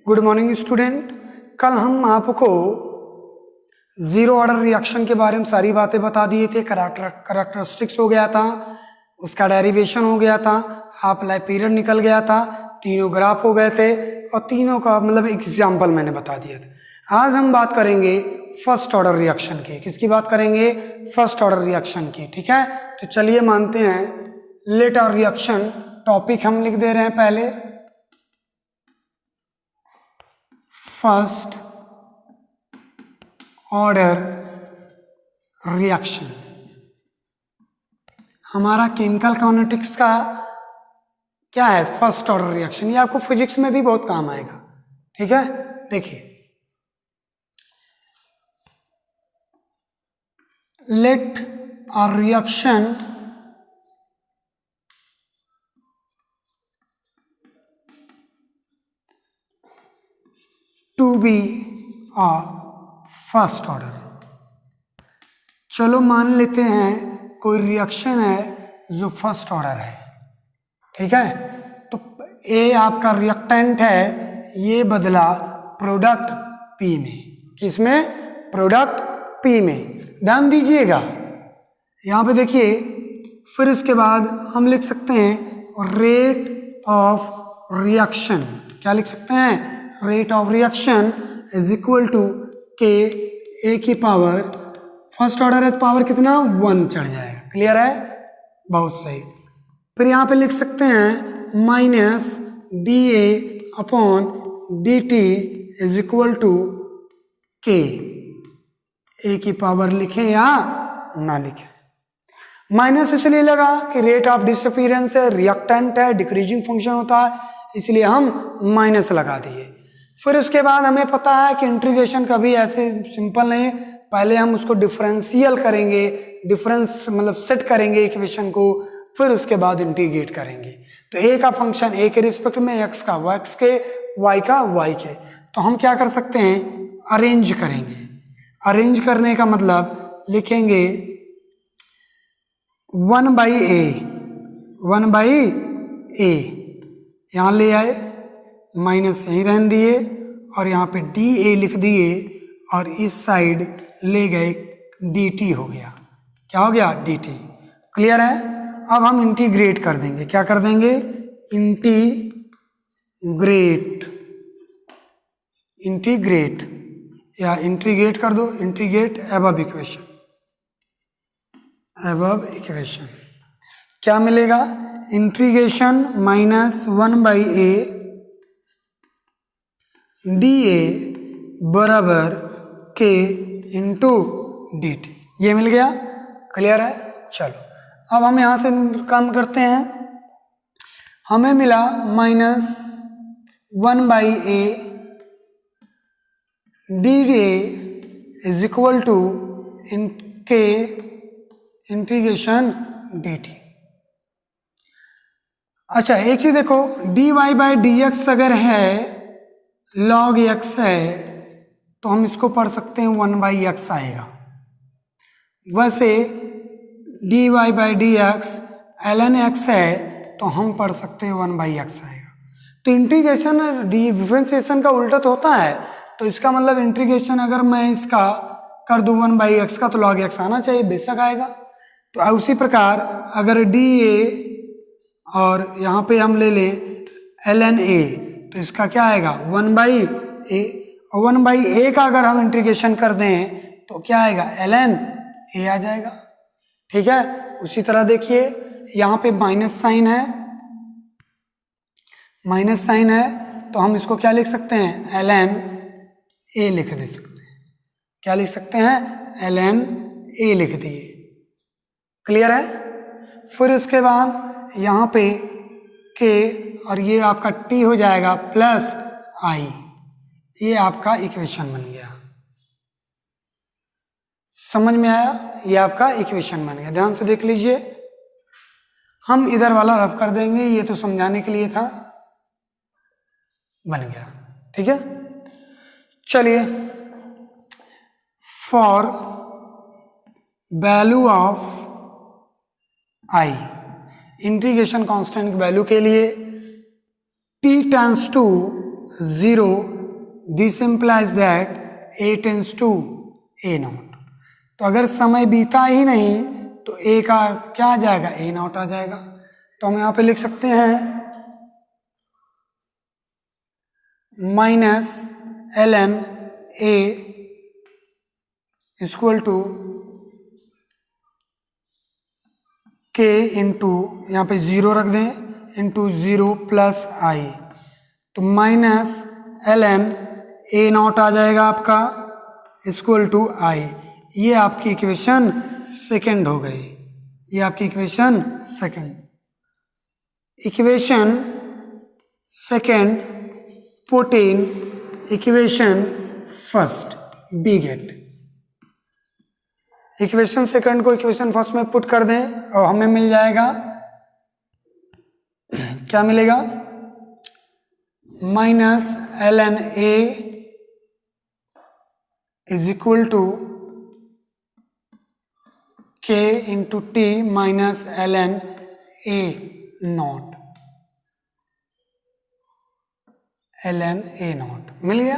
Good morning student. कल हम आपको जीरो ऑर्डर रिएक्शन के बारे में सारी बातें बता दिए थे। करैक्टरिस्टिक्स हो गया था, उसका डेरिवेशन हो गया था, हाफ लाइफ पीरियड निकल गया था, तीनों ग्राफ हो गए थे और तीनों का मतलब एग्जाम्पल मैंने बता दिया था। आज हम बात करेंगे फर्स्ट ऑर्डर रिएक्शन की। किसकी बात करेंगे? फर्स्ट ऑर्डर रिएक्शन की। ठीक है, तो चलिए मानते हैं लेट ऑर्डर रिएक्शन टॉपिक हम लिख दे रहे हैं पहले। फर्स्ट ऑर्डर रिएक्शन हमारा केमिकल काइनेटिक्स का क्या है? First order reaction. ये आपको फिजिक्स में भी बहुत काम आएगा। ठीक है, देखिए let a reaction to be a first order. चलो मान लेते हैं कोई रिएक्शन है जो फर्स्ट ऑर्डर है। ठीक है, तो ए आपका रिएक्टेंट है, ये बदला प्रोडक्ट पी में। किसमें? प्रोडक्ट पी में। ध्यान दीजिएगा यहाँ पे देखिए। फिर इसके बाद हम लिख सकते हैं रेट ऑफ रिएक्शन। क्या लिख सकते हैं? Rate of reaction is equal to K A की पावर, फर्स्ट ऑर्डर है पावर कितना? 1 चढ़ जाएगा। क्लियर है? बहुत सही। फिर यहाँ पे लिख सकते हैं minus D A upon D T is equal to K. A की पावर लिखें या ना लिखें? माइनस इसलिए लगा कि रेट ऑफ डिसअपीयरेंस है, रिएक्टेंट है, डिक्रीजिंग फंक्शन होता है, इसलिए हम माइनस लगा दिए। फिर उसके बाद हमें पता है कि इंटीग्रेशन कभी ऐसे सिंपल नहीं है, पहले हम उसको डिफरेंशियल करेंगे, डिफरेंस मतलब सेट करेंगे इक्वेशन को, फिर उसके बाद इंटीग्रेट करेंगे। तो ए का फंक्शन ए के रिस्पेक्ट में, एक्स का एक्स के, वाई का वाई के। तो हम क्या कर सकते हैं? अरेंज करेंगे। अरेंज करने का मतलब लिखेंगे 1/a यहाँ ले आए, माइनस यहीं रहने दिए और यहाँ पे डी ए लिख दिए और इस साइड ले गए डी टी हो गया। क्या हो गया? D T. क्लियर है? अब हम इंटीग्रेट कर देंगे। क्या कर देंगे? इंटीग्रेट या इंटीग्रेट कर दो, integrate above equation. Above equation क्या मिलेगा? इंटीग्रेशन माइनस 1/a डी ए बराबर के इंटू डी टी। ये मिल गया। क्लियर है? चलो अब हम यहां से काम करते हैं। हमें मिला minus 1/a D A is equal to K integration D T. अच्छा एक चीज देखो, dy बाई डी एक्स अगर है log x है तो हम इसको पढ़ सकते हैं 1/x आएगा। वैसे dy by D x ln x है तो हम पढ़ सकते हैं 1/x आएगा। तो इंटीग्रेशन डिफरेंशिएशन का उल्टा तो होता है, तो इसका मतलब इंटीग्रेशन अगर मैं इसका कर दूं 1/x का तो log x आना चाहिए, बेशक आएगा। तो उसी प्रकार अगर dA और यहाँ पे हम ले लें ln a तो इसका क्या आएगा? 1/a। और 1/a का अगर हम इंटीग्रेशन कर दें तो क्या आएगा? ln a आ जाएगा। ठीक है, उसी तरह देखिए यहाँ पे माइनस साइन है, माइनस साइन है तो हम इसको क्या लिख सकते हैं? ln a लिख दे सकते हैं। क्या लिख सकते हैं? ln a लिख दिए। क्लियर है? फिर उसके बाद यहाँ पे k और ये आपका t हो जाएगा प्लस i। ये आपका इक्वेशन बन गया। समझ में आया? ये आपका इक्वेशन बन गया। ध्यान से देख लीजिए, हम इधर वाला रफ कर देंगे, ये तो समझाने के लिए था, बन गया। ठीक है, चलिए for value of i, integration constant की वैल्यू के लिए t tends to 0, this implies that a tends to a nought. तो अगर समय बीता ही नहीं तो a का क्या आ जाएगा, a नॉट आ जाएगा। तो हम यहाँ पे लिख सकते हैं -ln a equal to k into, यहाँ पे 0 रख दें, इंटू 0 प्लस आई। तो -ln a नॉट आ जाएगा आपका इक्वल टू आई। ये आपकी इक्वेशन सेकंड हो गई। ये आपकी equation second. Equation second put in equation first, we get. Equation second को इक्वेशन फर्स्ट में पुट कर दें और हमें मिल जाएगा, क्या मिलेगा, -ln a is equal to k into T minus ln a naught, ln a naught मिल गया।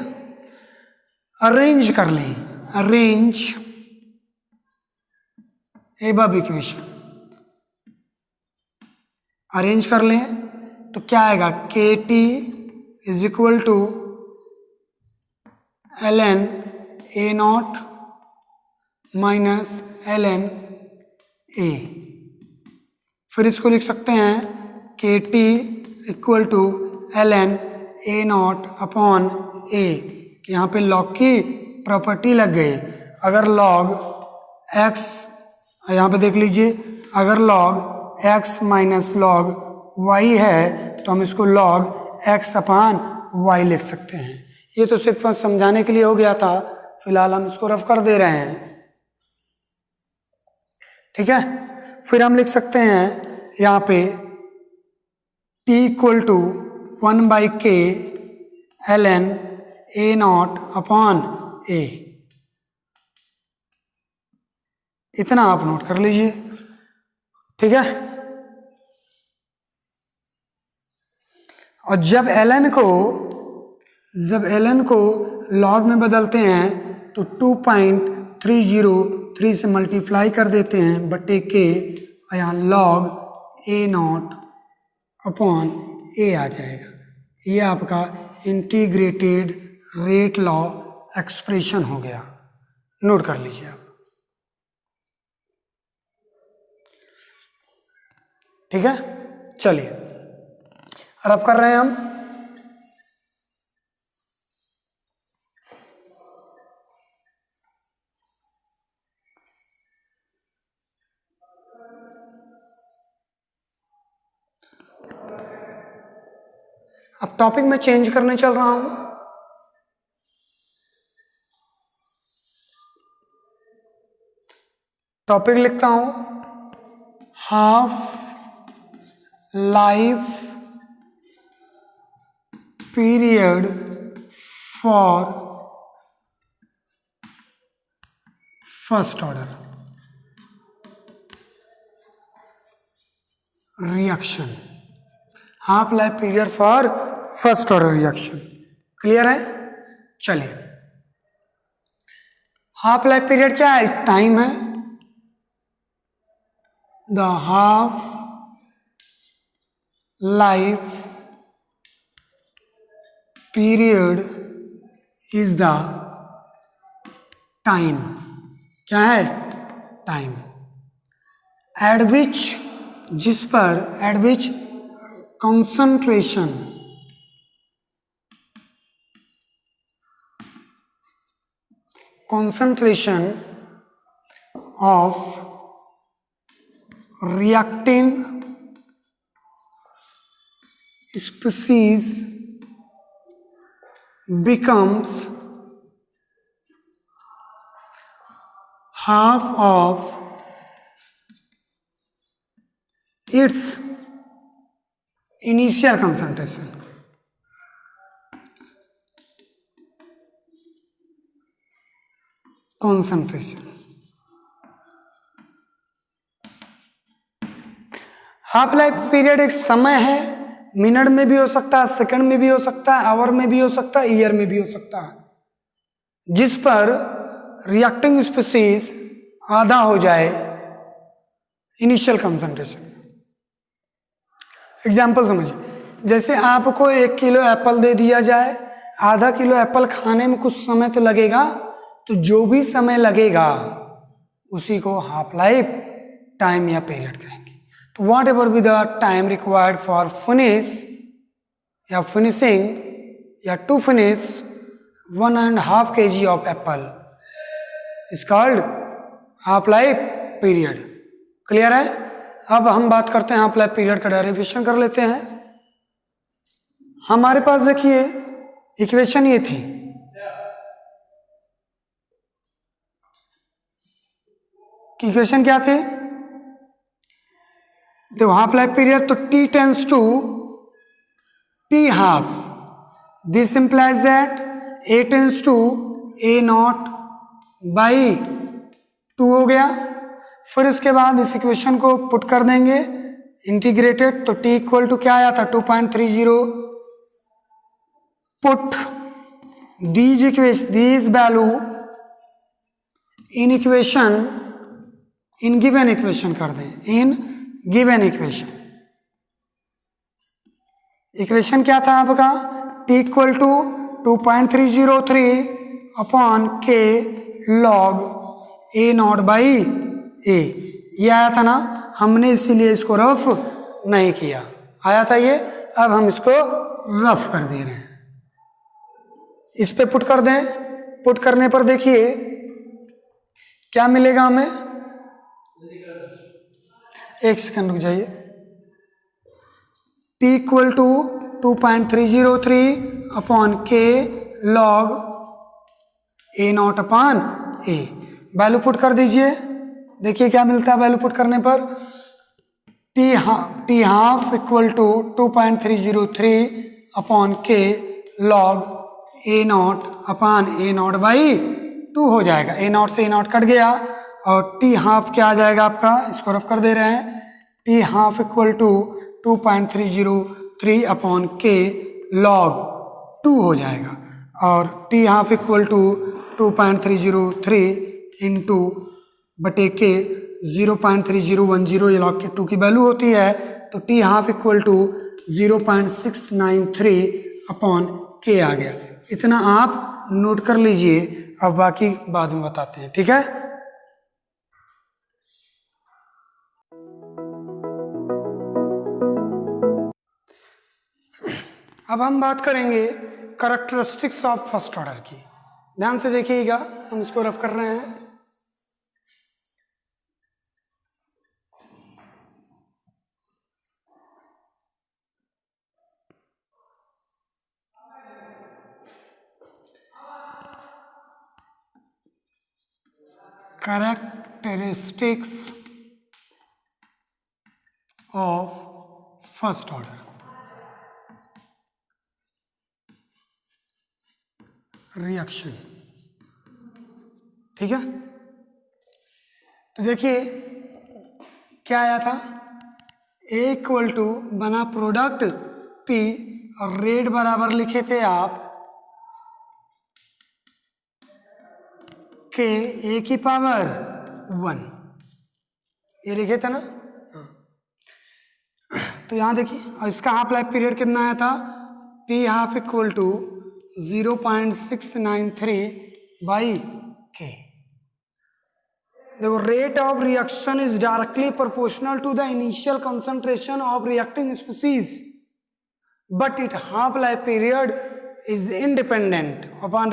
अरेंज कर लें, अरेंज एबव इक्वेशन, अरेंज कर लें तो क्या आएगा, K T is equal to ln a nought minus ln a। फिर इसको लिख सकते हैं K T equal to ln a nought upon a। यहाँ पे लॉग की प्रॉपर्टी लग गई। अगर लॉग x, यहाँ पे देख लीजिए, अगर log x minus log y है तो हम इसको log x अपान y लिख सकते हैं। ये तो सिर्फ समझाने के लिए हो गया था, फिलहाल हम इसको रफ कर दे रहे हैं, ठीक है। फिर हम लिख सकते हैं यहाँ पे t equal to 1/k ln a nought upon a। इतना आप नोट कर लीजिए, ठीक है। और जब ln को log में बदलते हैं तो 2.303 से मल्टीप्लाई कर देते हैं बटे के, और यहाँ log a nought upon a आ जाएगा। ये आपका इंटीग्रेटेड रेट लॉ एक्सप्रेशन हो गया, नोट कर लीजिए आप, ठीक है। चलिए अब कर रहे हैं हम अब टॉपिक में चेंज करने चल रहा हूं। टॉपिक लिखता हूं, half life period for first order reaction. Half life period for first order reaction, clear है। चलिए, हाफ लाइफ पीरियड क्या है, टाइम है। The half life period is the time, क्या है, टाइम एट विच, जिस पर, eight which concentration of reacting species becomes half of its initial concentration। Half life period एक समय है मिनट में भी हो सकता है, सेकंड में भी हो सकता है, आवर में भी हो सकता है, ईयर में भी हो सकता है, जिस पर रिएक्टिंग स्पीसीज आधा हो जाए इनिशियल कंसंट्रेशन। एग्जाम्पल समझिए, जैसे आपको 1 किलो एप्पल दे दिया जाए, आधा किलो एप्पल खाने में कुछ समय तो लगेगा, तो जो भी समय लगेगा उसी को हाफ लाइफ टाइम या पीरियड कहेंगे। तो whatever be the time required for finish या फिनिशिंग या to finish 1.5 kg of apple is called half life period. Clear है? अब हम बात करते हैं हाफ लाइफ पीरियड का डेरिवेशन कर लेते हैं। हमारे पास देखिए इक्वेशन ये थी, कि इक्वेशन क्या थे, देखो हाफ लाइफ पीरियड, तो T tends to T half, this implies that A tends to A nought by 2 हो गया। फिर उसके बाद इस इक्वेशन को पुट कर देंगे इंटीग्रेटेड, तो T इक्वल टू क्या आया था 2.30, put these value in equation, in given equation कर दें, इन गिवन इक्वेशन। इक्वेशन क्या था आपका, T equal to 2.303 upon K log A nought by A, ये आया था ना, हमने इसीलिए इसको रफ नहीं किया, आया था ये, अब हम इसको रफ कर दे रहे हैं। इस पे पुट कर दें, पुट करने पर देखिए क्या मिलेगा हमें, एक सेकंड रुक जाइए, T equal to 2.303 upon K log A nought upon A, value put कर दीजिए, देखिए क्या मिलता है वैल्यू पुट करने पर, T half equal to 2.303 upon K log A nought upon A nought by 2 हो जाएगा, A नॉट से A नॉट कट गया, और T हाफ क्या आ जाएगा आपका, इसको रफ कर दे रहे हैं, T half equal to 2.303 upon K log 2 हो जाएगा, और T half equal to 2.303 into बटे के 0.3010, ये लॉग के 2 की वैल्यू होती है, तो T half equal to 0.693 upon K आ गया। इतना आप नोट कर लीजिए, अब बाकी बाद में बताते हैं, ठीक है। अब हम बात करेंगे कैरेक्टरिस्टिक्स ऑफ फर्स्ट ऑर्डर की, ध्यान से देखिएगा, हम इसको रफ कर रहे हैं। Characteristics of first order, reaction, ठीक है। तो देखिए क्या आया था, A इक्वल टू बना प्रोडक्ट P, और रेट बराबर लिखे थे आप के A की पावर 1, ये लिखे थे ना, तो यहां देखिए, और इसका हाफ लाइफ पीरियड कितना आया था, P half equal to 0.693 by K। देखो rate of reaction is directly proportional to the initial concentration of reacting species, but it half life period is independent upon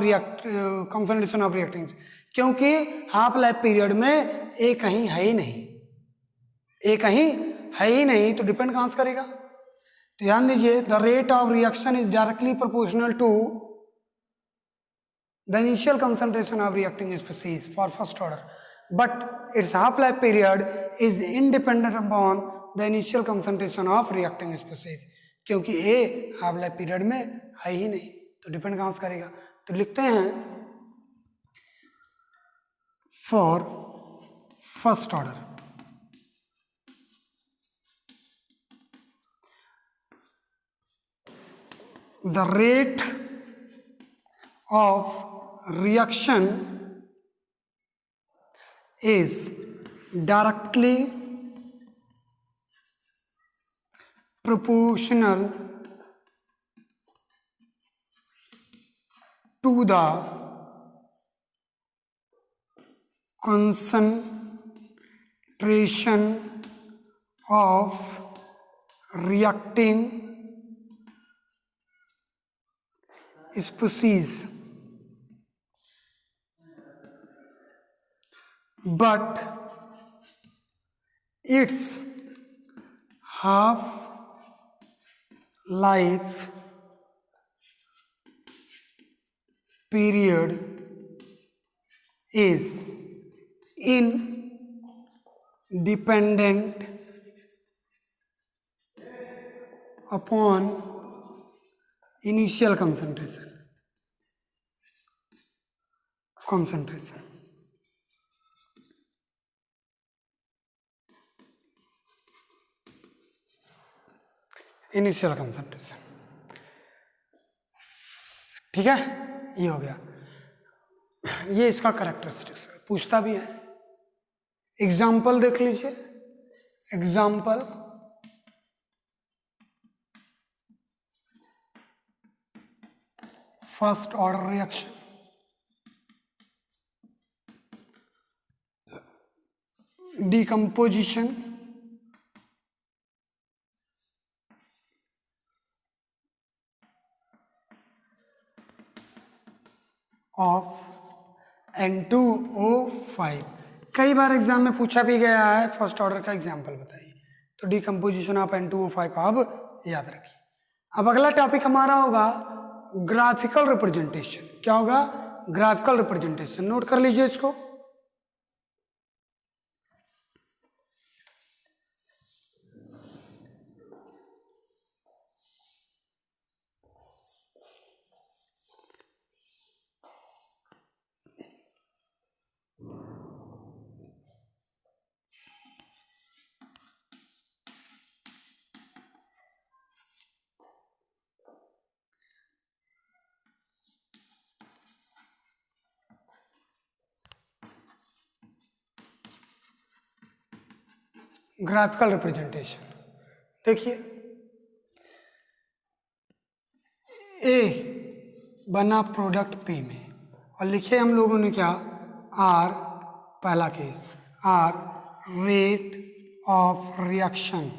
concentration of reacting, क्योंकि half life period में A कहीं है ही नहीं, ए कहीं है ही नहीं, तो डिपेंड कहां से करेगा। तो ध्यान दीजिए, the rate of reaction is directly proportional to the initial concentration of reacting species for first order, but its half-life period is independent upon the initial concentration of reacting species, क्योंकि A half life period में है ही नहीं, तो depend कहां से करेगा। तो लिखते हैं for first order, the rate of reaction is directly proportional to the concentration of reacting species, but its half life period is independent upon initial concentration. Initial concentration. ठीक है, ये हो गया, ये इसका कैरेक्टरिस्टिक्स पूछता भी है। एग्जाम्पल देख लीजिए, example first order reaction, decomposition of N2O5। कई बार एग्जाम में पूछा भी गया है, फर्स्ट ऑर्डर का एग्जाम्पल बताइए, तो डिकम्पोजिशन ऑफ N2O5 आप याद रखिए। अब अगला टॉपिक हमारा होगा ग्राफिकल रिप्रेजेंटेशन। क्या होगा? Graphical representation. नोट कर लीजिए इसको। ग्राफिकल रिप्रेजेंटेशन देखिए, ए बना प्रोडक्ट पी में, और लिखे हम लोगों ने क्या? आर, पहला case, R rate of reaction,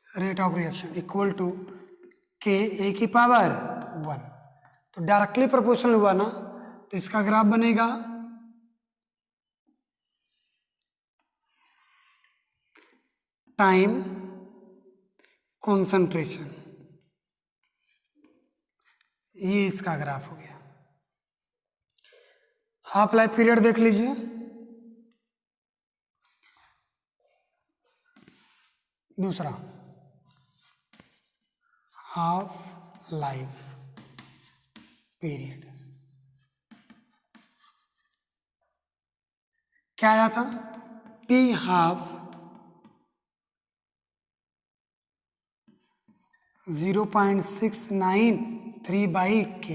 rate of reaction equal to K A की पावर 1। तो डायरेक्टली प्रोपोर्शनल हुआ ना, तो इसका ग्राफ बनेगा टाइम कॉन्सेंट्रेशन, ये इसका ग्राफ हो गया। हाफ लाइफ पीरियड देख लीजिए, दूसरा हाफ लाइफ पीरियड क्या आया था? टी हाफ 0.693/K,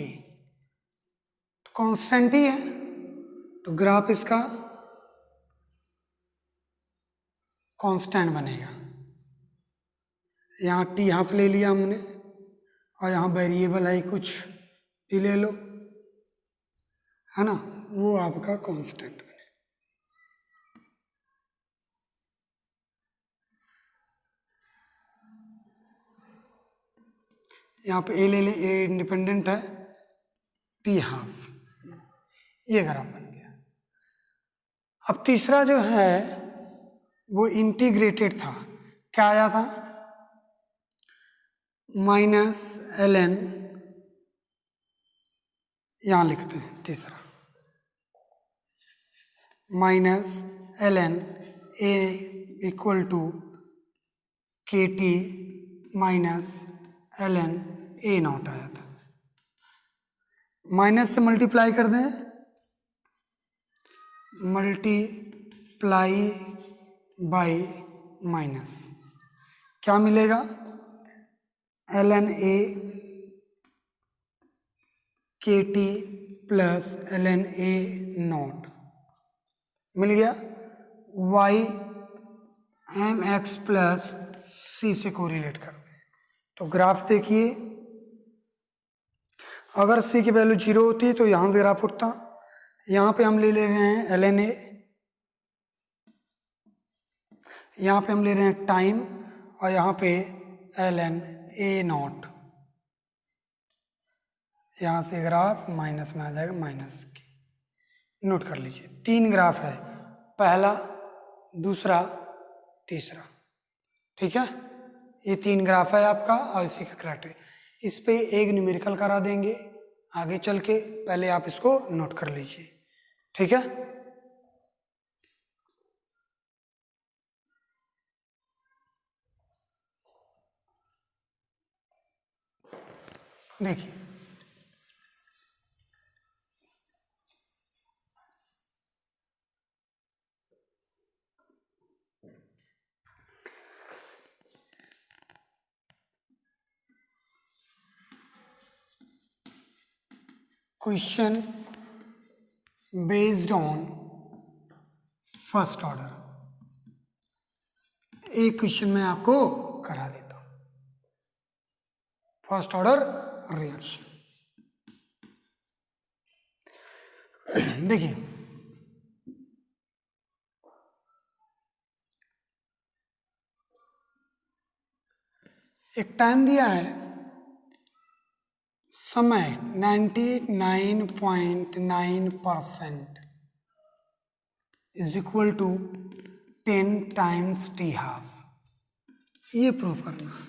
तो कांस्टेंट ही है, तो ग्राफ इसका कांस्टेंट बनेगा। यहाँ टी हाफ ले लिया हमने, और यहाँ वेरिएबल है कुछ भी ले लो, है ना, वो आपका कांस्टेंट बने। यहाँ पे ए ले ले, ए इंडिपेंडेंट है, टी हाफ, ये ग्राफ बन गया। अब तीसरा जो है वो इंटीग्रेटेड था। क्या आया था? -ln, यहां लिखते हैं तीसरा, -ln a equal to KT -ln A0 आया था। माइनस से मल्टीप्लाई कर दें, मल्टीप्लाई बाई माइनस, क्या मिलेगा, ln A KT plus ln A naught मिल गया, y mx प्लस c से कोरिलेट कर दें। तो ग्राफ देखिए, अगर c की वैल्यू 0 होती तो यहाँ से ग्राफ उठता। यहाँ पे हम ले रहे हैं ln A, यहाँ पे हम ले रहे हैं टाइम, और यहाँ पे ln A नॉट। यहाँ से ग्राफ माइनस में आ जाएगा, माइनस की। नोट कर लीजिए 3 ग्राफ है, पहला, दूसरा, तीसरा। ठीक है, ये 3 ग्राफ है आपका और इसी का करेक्ट। इस पे एक न्यूमेरिकल करा देंगे आगे चल के, पहले आप इसको नोट कर लीजिए। ठीक है, देखिए question based on first order, एक क्वेश्चन मैं आपको करा देता हूं, फर्स्ट ऑर्डर रिएक्शन। देखिए एक टाइम दिया है, समय 99.9% is equal to 10 times T half, ये प्रूव करना है।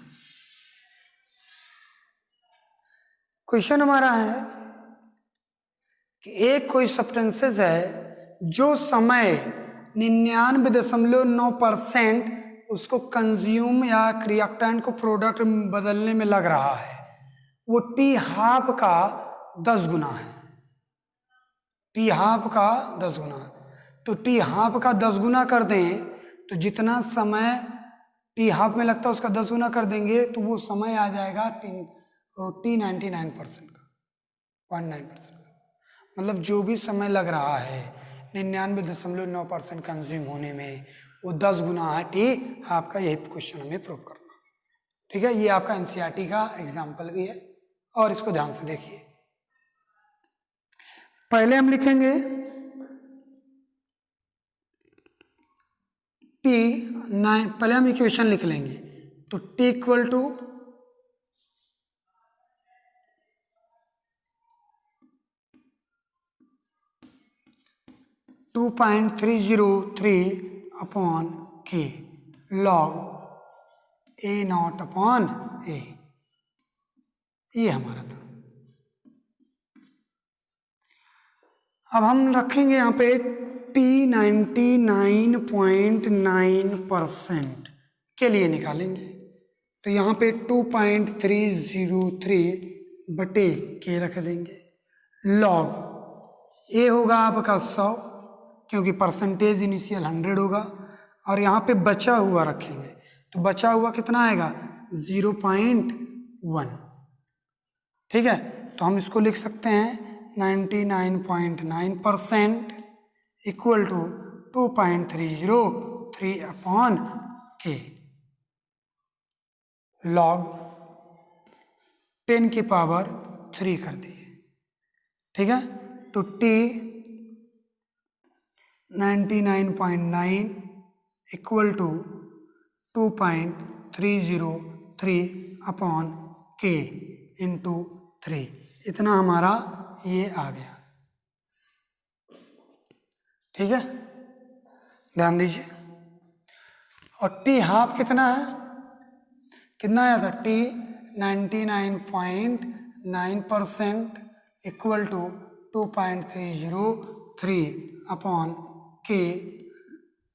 क्वेश्चन हमारा है कि एक कोई सब्सटेंसेस है जो समय 99.9% उसको कंज्यूम या रिएक्टेंट को प्रोडक्ट बदलने में लग रहा है, वो टी हाफ का 10 गुना है, टी हाफ का 10 गुना। तो टी हाफ का 10 गुना कर दें तो जितना समय टी हाफ में लगता है उसका 10 गुना कर देंगे तो वो समय आ जाएगा टी 99% का, 0.9% का। मतलब जो भी समय लग रहा है 99.9% कंज्यूम होने में, वो 10 गुना है टी हाफ का। यही क्वेश्चन हमें प्रूव करना। ठीक है, ये आपका एनसीईआरटी का एग्जाम्पल भी है और इसको ध्यान से देखिए। पहले हम लिखेंगे पहले हम इक्वेशन लिख लेंगे। तो T इक्वल टू 2.303 अपॉन के log A nought upon A, ये हमारा था। अब हम रखेंगे यहाँ पे T 99.9% के लिए निकालेंगे। तो यहाँ पे 2.303 बटे के रख देंगे, लॉग ए होगा आपका 100 क्योंकि परसेंटेज इनिशियल 100 होगा, और यहाँ पे बचा हुआ रखेंगे। तो बचा हुआ कितना आएगा 0.1। ठीक है, तो हम इसको लिख सकते हैं 99.9% इक्वल टू 2.303 अपॉन के लॉग 10 की पावर 3 कर दिए। ठीक है, तो T 99.9 इक्वल टू 2.303 अपॉन के इंटू 3, इतना हमारा ये आ गया। ठीक है, ध्यान दीजिए। और टी हाफ कितना है, कितना आया था, टी 99.9% इक्वल टू 2.303 अपॉन के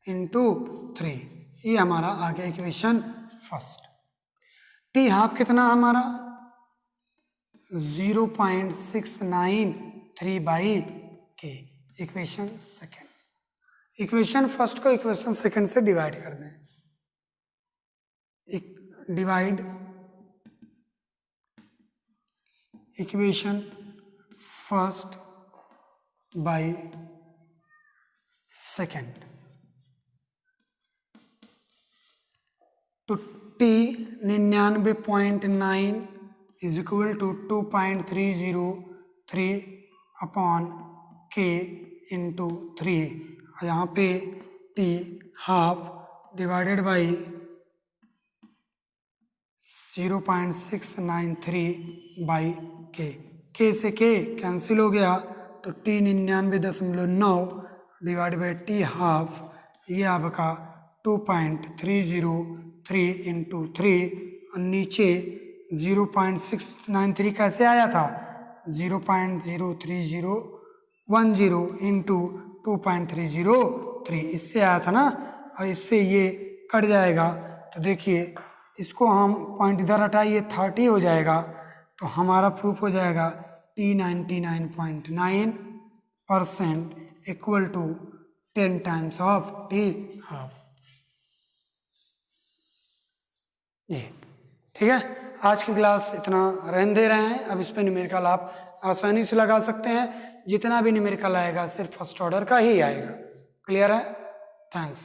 इंटू 3, ये हमारा आ गया इक्वेशन फर्स्ट। टी हाफ कितना हमारा 0.693 by K, equation second. Equation first को इक्वेशन सेकेंड से डिवाइड कर दें। Divide equation first by second. तो T 99.9 is equal to 2.303 upon K into 3। यहाँ पे T half divided by 0.693 by K से K कैंसिल हो गया, तो T 99.9 divide by T half, ये आपका 2.303 इंटू 3, और नीचे 0.693 कैसे आया था, 0.03010 इंटू 2.303 इससे आया था ना, और इससे ये कट जाएगा। तो देखिए इसको हम पॉइंट इधर हटाइए 30 हो जाएगा, तो हमारा प्रूफ हो जाएगा T 99.9% equal to 10 times of T half. ये ठीक है, आज की क्लास इतना रहने दे रहे हैं। अब इस पे न्यूमेरिकल आप आसानी से लगा सकते हैं, जितना भी न्यूमेरिकल आएगा सिर्फ फर्स्ट ऑर्डर का ही आएगा। क्लियर है? थैंक्स।